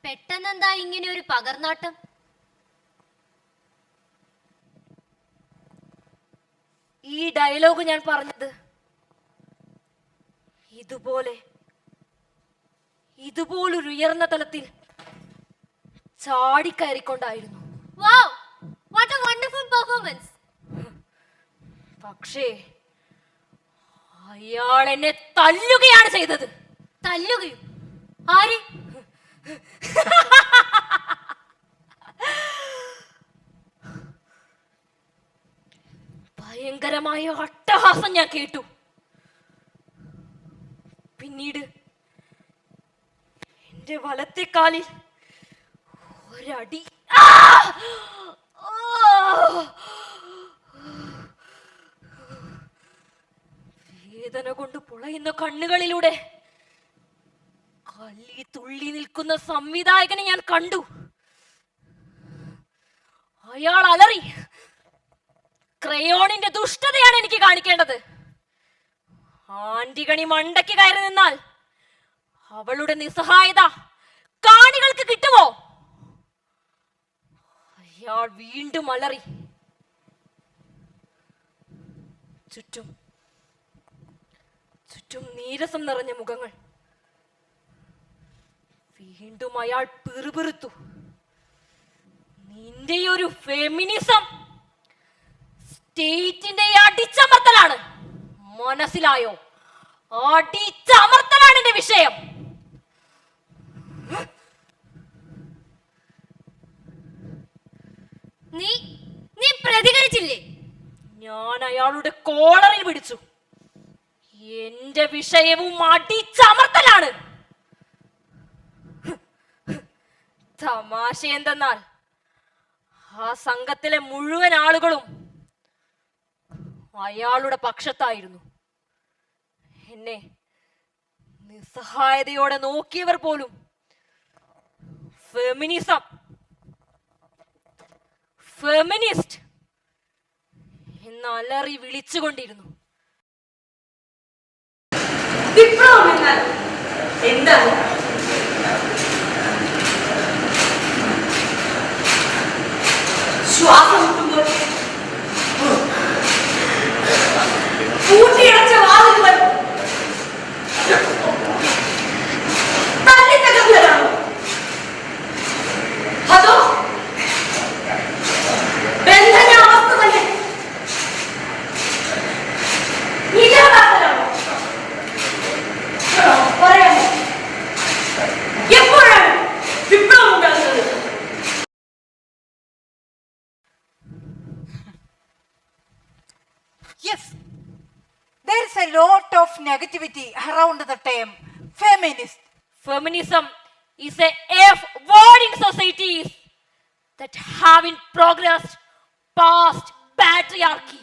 പെട്ടെന്നെന്താ ഇങ്ങനെ ഒരു പകർന്നാട്ടം? ഈ ഡയലോഗ് ഞാൻ പറഞ്ഞത് ഇതുപോലൊരു ഉയർന്ന തലത്തിൽ ചാടിക്കയറിക്കൊണ്ടായിരുന്നു. Wow, what a wonderful performance. പക്ഷേ അയാൾ എന്നെ തല്ലുകയാണ് ചെയ്തത്. തല്ലുകയും? ആര്? ഭയങ്കരമായ അട്ടഹാസം ഞാൻ കേട്ടു. പിന്നീട് എന്റെ വലത്തെ കാലിൽ ഒരടി. വേദന കൊണ്ട് പുളയുന്ന കണ്ണുകളിലൂടെ കല്ലി തുള്ളി നിൽക്കുന്ന സംവിധായകനെ ഞാൻ കണ്ടു. അയാൾ അലറി. ക്രയോണിന്റെ ദുഷ്ടതയാണ് എനിക്ക് കാണിക്കേണ്ടത്. ആന്റിഗണി മണ്ടയ്ക്ക് കയറി നിന്നാൽ അവളുടെ നിസ്സഹായത കാണികൾക്ക് കിട്ടുമോ? അയാൾ വീണ്ടും അലറി. ചുറ്റും നീരസം നിറഞ്ഞ മുഖങ്ങൾ. വീണ്ടും അയാൾ പിറുപിറുത്തു. നിന്റെ ഒരു ഫെമിനിസം സ്റ്റേറ്റിന്റെ അടിച്ചമർത്തലാണ്, മനസ്സിലായോ? അടിച്ചമർത്തലാണ് എന്റെ വിഷയം. നീ പ്രതികരിച്ചില്ലേ? ഞാൻ അയാളുടെ കോളറിൽ പിടിച്ചു. എന്റെ വിഷയവും അടിച്ചമർത്തലാണ്. തമാശ എന്തെന്നാൽ ആ സംഘത്തിലെ മുഴുവൻ ആളുകളും അയാളുടെ പക്ഷത്തായിരുന്നു. എന്നെ നിസ്സഹായതയോടെ നോക്കിയവർ പോലും ഫെമിനിസ്റ്റ് എന്ന് അലറി വിളിച്ചുകൊണ്ടിരുന്നു. വിപ്ലവം എന്നാൽ എന്താണ്? ശ്വാസം മുട്ടുമ്പോൾ പൂട്ടിയടച്ച വാതിലുകൾ തല്ലിത്തകർന്നതാണോ? അതോ ബന്ധനാവസ്ഥ തന്നെ ഇല്ലാതാക്കലാണോ? പറയാമോ? എപ്പോഴാണ് വിപ്ലവം ഉണ്ടാകുന്നത്? Yes, there is a lot of negativity around the term feminist. Feminism is a F-word in societies that haven't progressed past patriarchy.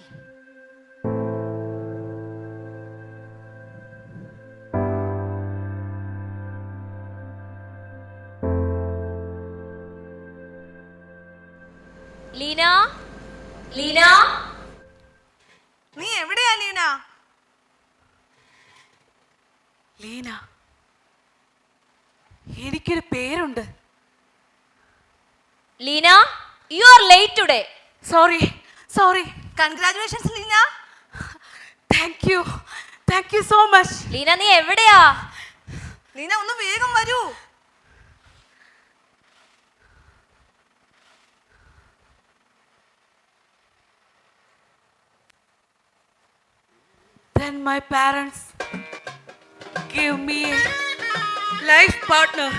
Leena നീ എവിടെയാ ലീന? ലീന, എനിക്കൊരു പേരുണ്ട്. Leena, you are late today. Sorry. Congratulations Leena. Thank you so much. Leena, നീ എവിടെയാ? ലീന ഒന്ന് വേഗം വരൂ. Then my parents gave me a life partner.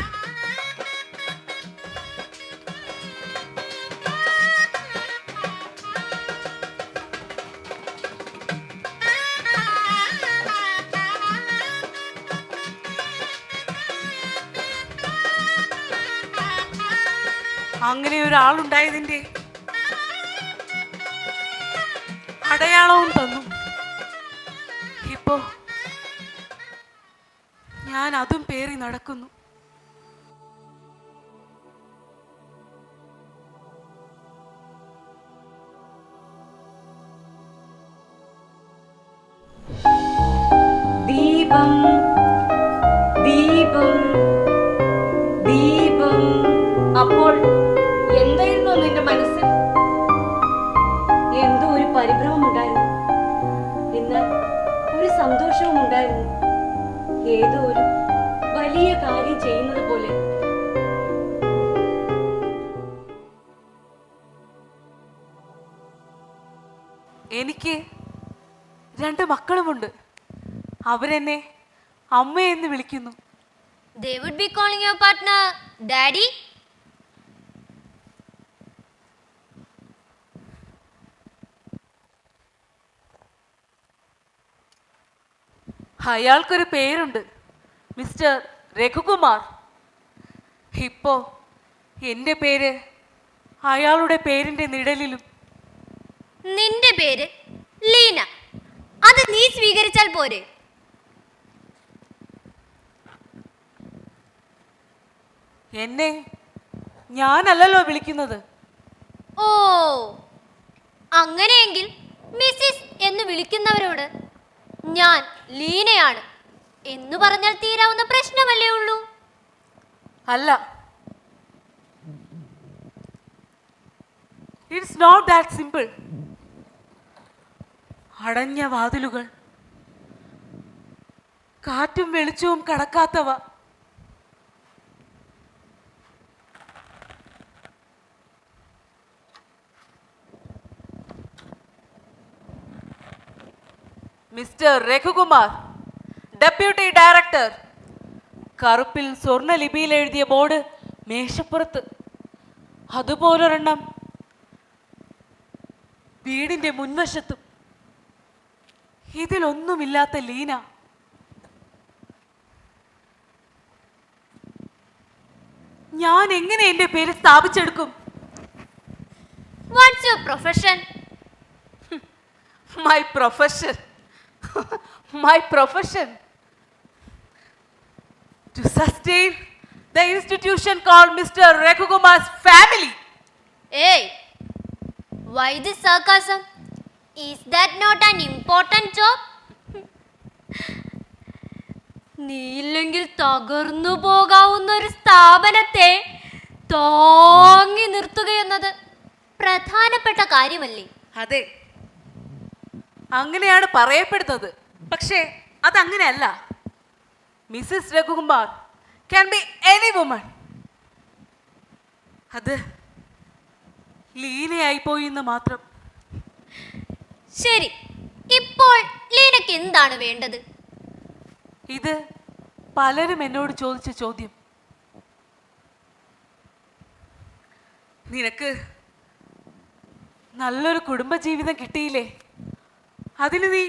അങ്ങനെ ഒരാളുണ്ടായതിൻ്റെ അടയാളവും തന്നു. ഇപ്പോ ഞാൻ അതും പേറി നടക്കുന്നു. ദീപം ദീപം ദീപം. അപ്പോൾ എന്തായിരുന്നു നിന്റെ മനസ്സിൽ? എന്തോ ഒരു പരിഭ്രമം ഉണ്ടായിരുന്നു, എന്നാൽ ഒരു സന്തോഷവും ഉണ്ടായിരുന്നു. ഏതോ ഒരു വലിയ കാര്യം ചെയ്യുന്നത് പോലെ. എനിക്ക് 2 മക്കളുമുണ്ട്. അവരെന്നെ അമ്മയെന്ന് വിളിക്കുന്നു. They would be calling your partner daddy. അയാൾക്കൊരു പേരുണ്ട്, മിസ്റ്റർ രഘുകുമാർ. ഇപ്പോ എൻ്റെ പേര് അയാളുടെ പേരിൻ്റെ നിഴലിലും. നിന്റെ പേര് ലീന, അത് നീ സ്വീകരിച്ചാൽ പോരെ? എന്നെ ഞാനല്ലല്ലോ വിളിക്കുന്നത്. ഓ, അങ്ങനെയെങ്കിൽ മിസ്സിസ് എന്ന് വിളിക്കുന്നവരോട് ഞാൻ ലീനയാണ് എന്ന് പറഞ്ഞാൽ തീരാവുന്ന പ്രശ്നമല്ലേ ഉള്ളൂ? അല്ല, ഇറ്റ്സ് നോട്ട് ദാറ്റ് സിമ്പിൾ. അടഞ്ഞ വാതിലുകൾ, കാറ്റും വെളിച്ചവും കടക്കാത്തവ, മിസ്റ്റർ രഘുകുമാർ, ഡെപ്യൂട്ടി ഡയറക്ടർ. കറുപ്പിൽ സ്വർണ്ണ ലിപിയിൽ എഴുതിയ ബോർഡ് മേശപ്പുറത്ത്, അതുപോലൊരെണ്ണം വീടിന്റെ മുൻവശത്തും. ഇതിലൊന്നുമില്ലാത്ത ലീന ഞാൻ എങ്ങനെ എൻ്റെ പേര് സ്ഥാപിച്ചെടുക്കും? What's your profession? My profession. My profession. To sustain the institution called Mr. Raghukumar's family. Hey, why this sarcasm? Is that not an important job? നീയില്ലെങ്കിൽ തകർന്നു പോകാവുന്ന ഒരു സ്ഥാപനത്തെ താങ്ങി നിർത്തുകയെന്നത് പ്രധാനപ്പെട്ട കാര്യമല്ലേ? അതെ, അങ്ങനെയാണ് പറയപ്പെടുന്നത്. പക്ഷേ അതങ്ങനെയല്ല. Mrs Raghukumar can be any woman. അത് ലീനയായി പോയി എന്ന് മാത്രം. ശരി, ഇപ്പോൾ ലീനയ്ക്ക് എന്താണ് വേണ്ടത്? ഇത് പലരും എന്നോട് ചോദിച്ച ചോദ്യം. നിനക്ക് നല്ലൊരു കുടുംബജീവിതം കിട്ടിയില്ലേ, അതിന് നീ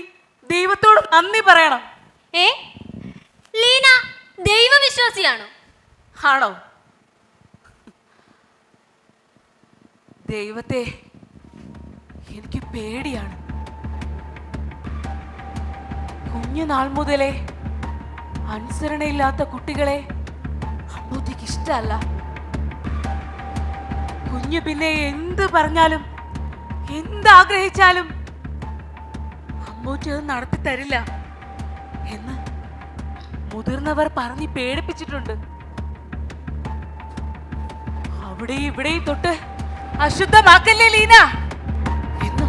ദൈവത്തോട് നന്ദി പറയണം. ഏ, ലീന ദൈവവിശ്വാസിയാണോ? ആണോ? ദൈവത്തെ എനിക്ക് പേടിയാണ്. കുഞ്ഞുനാൾ മുതലേ അനുസരണയില്ലാത്ത കുട്ടികളെ അമ്മൂറ്റിക്ക് ഇഷ്ടമല്ല. കുഞ്ഞു പിന്നെ എന്ത് പറഞ്ഞാലും എന്താഗ്രഹിച്ചാലും അമ്മൂറ്റി അത് നടത്തി തരില്ല എന്ന് മുതിർന്നവർ പറഞ്ഞ് പേടിപ്പിച്ചിട്ടുണ്ട്. അവിടെ ഇവിടെയും തൊട്ട് അശുദ്ധമാക്കല്ലേ ലീന എന്ന്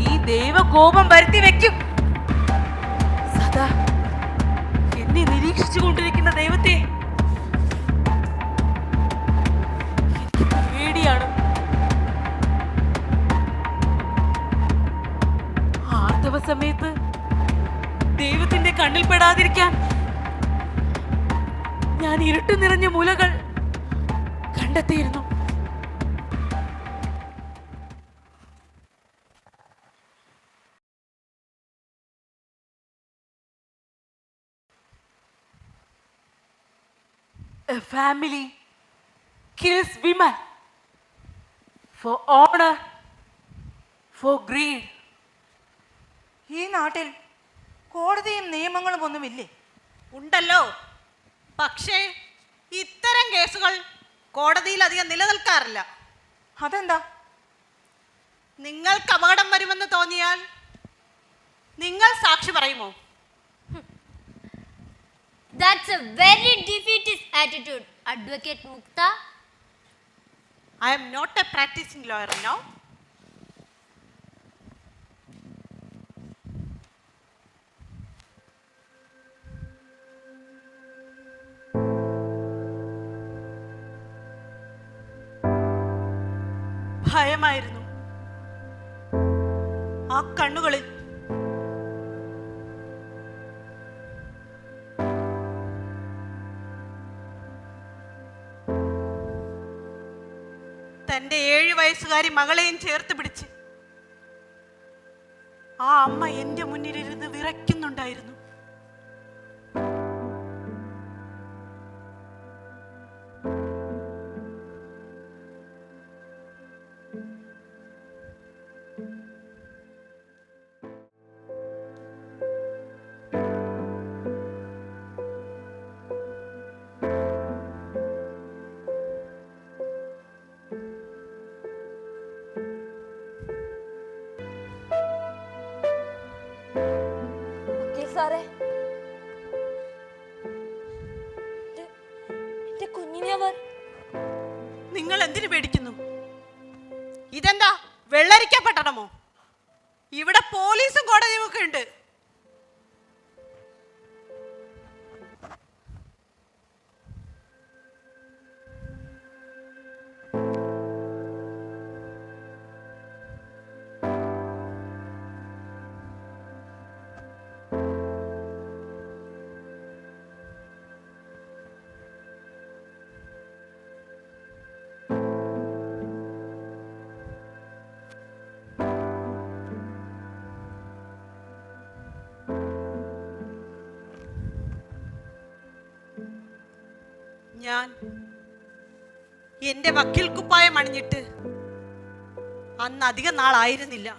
ഈ ദൈവകോപം വരുത്തി വെക്കും. സദാ എന്നെ നിരീക്ഷിച്ചു കൊണ്ടിരിക്കുന്ന ദൈവത്തെ എനിക്ക് പേടിയാണ്. ആർത്തവ സമയത്ത് ദൈവത്തിന്റെ കണ്ണിൽ പെടാതിരിക്കാൻ ഞാൻ ഇരുട്ട് നിറഞ്ഞ മൂലകൾ കണ്ടെത്തിയിരുന്നു. A family kills women for honor, for greed. ഈ നാട്ടിൽ കോടതിയും നിയമങ്ങളും ഒന്നുമില്ലേ? ഉണ്ടല്ലോ, പക്ഷേ ഇത്തരം കേസുകൾ കോടതിയിൽ അധികം നിലനിൽക്കാറില്ല. അതെന്താ? നിങ്ങൾക്ക് അപകടം വരുമെന്ന് തോന്നിയാൽ നിങ്ങൾ സാക്ഷി പറയുമോ? That's a very defeatist attitude, Advocate Mukta. I am not a practicing lawyer now. ഭയമായിരുന്നു ആ കണ്ണുകളിൽ. തന്റെ 7 വയസ്സുകാരി മകളെയും ചേർത്ത് പിടിച്ച് ആ അമ്മ എന്റെ മുന്നിലിരുന്ന് വിറയ്ക്കുന്നുണ്ടായിരുന്നു. സാറേ, എന്റെ കുഞ്ഞിനെ അവർ. നിങ്ങൾ എന്തിനു പേടിക്കുന്നു? ഇതെന്താ വെള്ളരിക്കപ്പെട്ടണമോ? ഇവിടെ പോലീസും കോടതിയും ഒക്കെ ഉണ്ട്. ഞാൻ എന്റെ വക്കീൽ കുപ്പായം അണിഞ്ഞിട്ട് അന്ന് അധികം നാളായിരുന്നില്ല.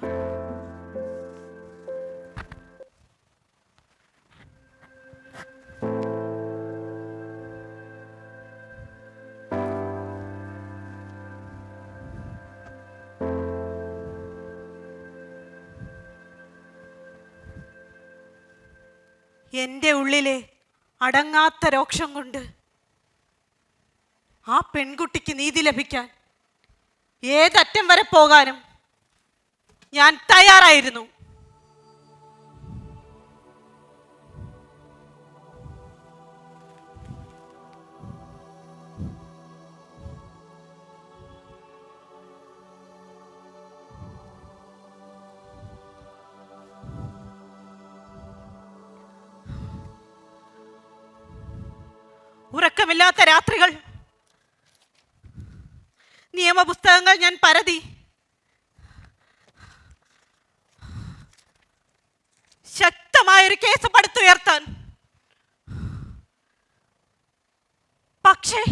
എൻ്റെ ഉള്ളിലെ അടങ്ങാത്ത രോക്ഷം കൊണ്ട് ആ പെൺകുട്ടിക്ക് നീതി ലഭിക്കാൻ ഏതറ്റം വരെ പോകാനും ഞാൻ തയ്യാറായിരുന്നു. ഉറക്കമില്ലാത്ത രാത്രികൾ, നിയമപുസ്തകങ്ങൾ ഞാൻ പരതി, ശക്തമായൊരു കേസ് പടുത്തുയർത്താൻ. പക്ഷേ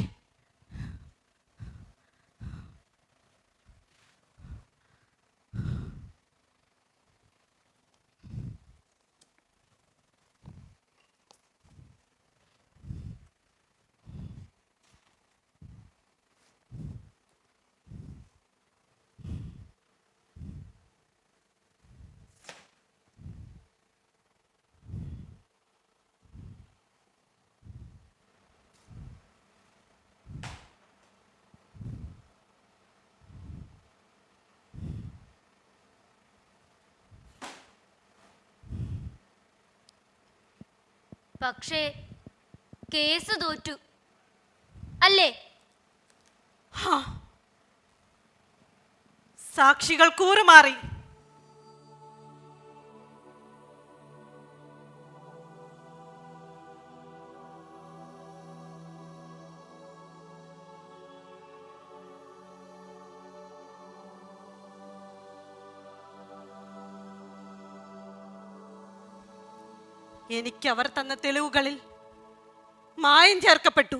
പക്ഷേ കേസ് തോറ്റു അല്ലേ? സാക്ഷികൾ കൂറുമാറി. എനിക്ക് അവർ തന്ന തെളിവുകളിൽ മായം ചേർക്കപ്പെട്ടു.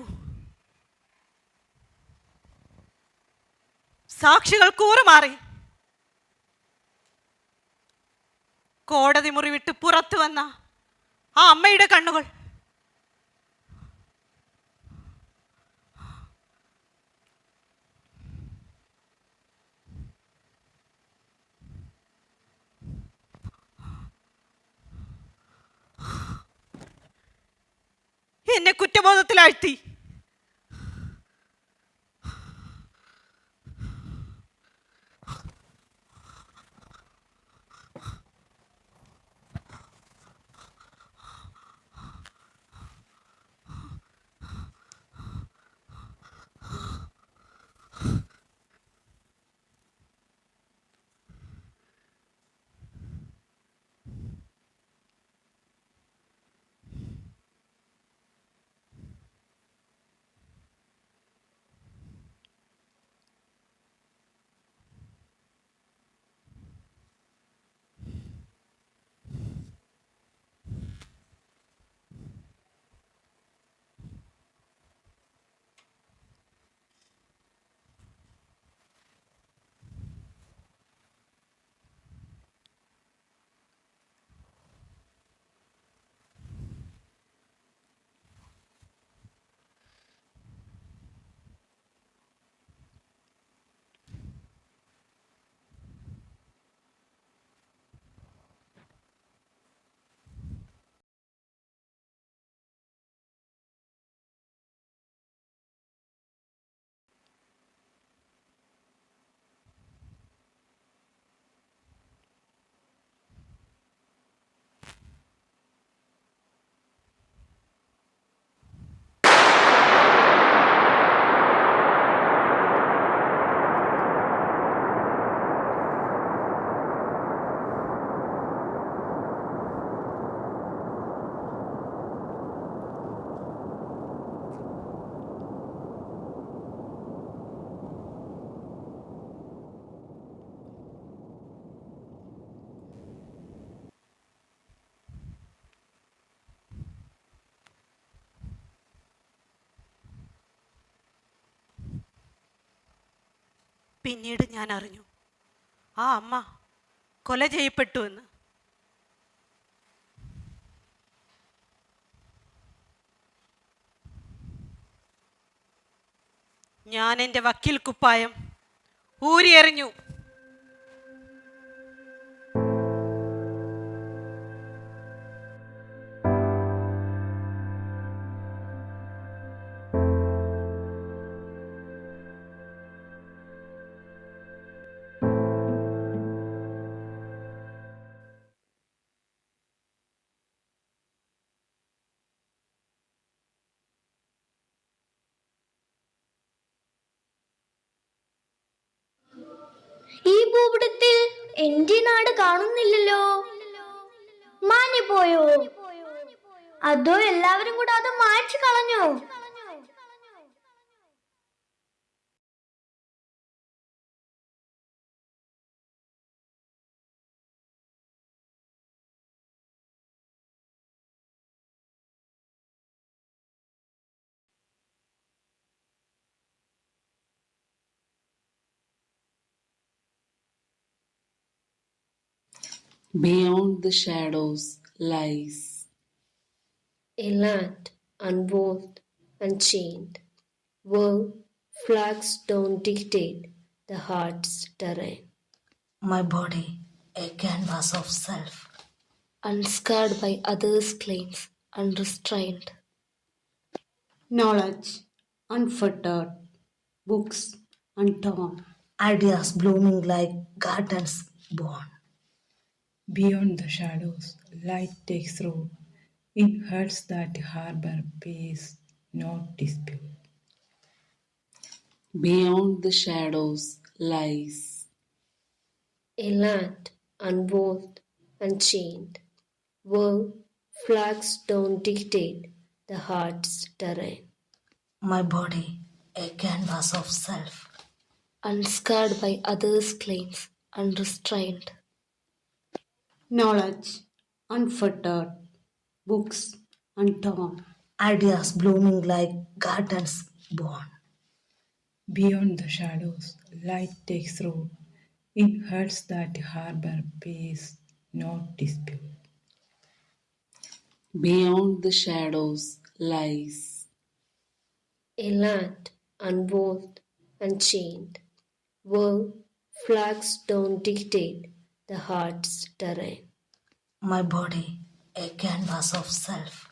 സാക്ഷികൾ കൂറുമാറി. കോടതി മുറി വിട്ട് പുറത്തു വന്ന ആ അമ്മയുടെ കണ്ണുകൾ എന്നെ കുറ്റബോധത്തിലാഴ്ത്തി. പിന്നീട് ഞാൻ അറിഞ്ഞു, ആ അമ്മ കൊല ചെയ്യപ്പെട്ടു എന്ന്. ഞാൻ എൻ്റെ വക്കീൽ കുപ്പായം ഊരിയെറിഞ്ഞു. ഈ ഭൂപടത്തിൽ എന്റെ നാട് കാണുന്നില്ലല്ലോ. മാഞ്ഞു പോയോ? അതോ എല്ലാവരും കൂടെ അത് മായ്ച്ചു കളഞ്ഞോ? Beyond the shadows lies a land unwalled, unchained, where flags don't dictate the heart's terrain. My body, a canvas of self, Unscarred by others' claims, unrestrained. Knowledge unfettered, books untorn, ideas blooming like gardens born. Beyond the shadows, light takes root in hearts that harbor peace, not dispute. Beyond the shadows lies A land unwalled, unchained, where flags don't dictate the heart's terrain. My body, a canvas of self, Unscarred by others' claims, unrestrained. knowledge unfettered, books untorn, ideas blooming like gardens born. Beyond the shadows, light takes root in hearts that harbor peace, not dispute. Beyond the shadows lies A land unwalled, unchained, where flags don't dictate the heart's terrain. My body, a canvas of self,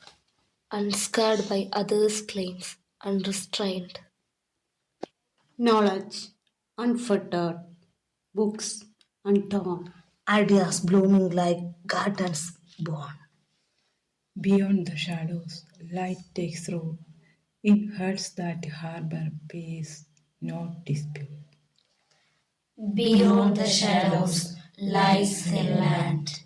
Unscarred by others' claims, unrestrained. knowledge unfettered, books untorn, ideas blooming like gardens born. Beyond the shadows, light takes root in hearts that harbor peace, not dispute. Beyond the shadows lies a land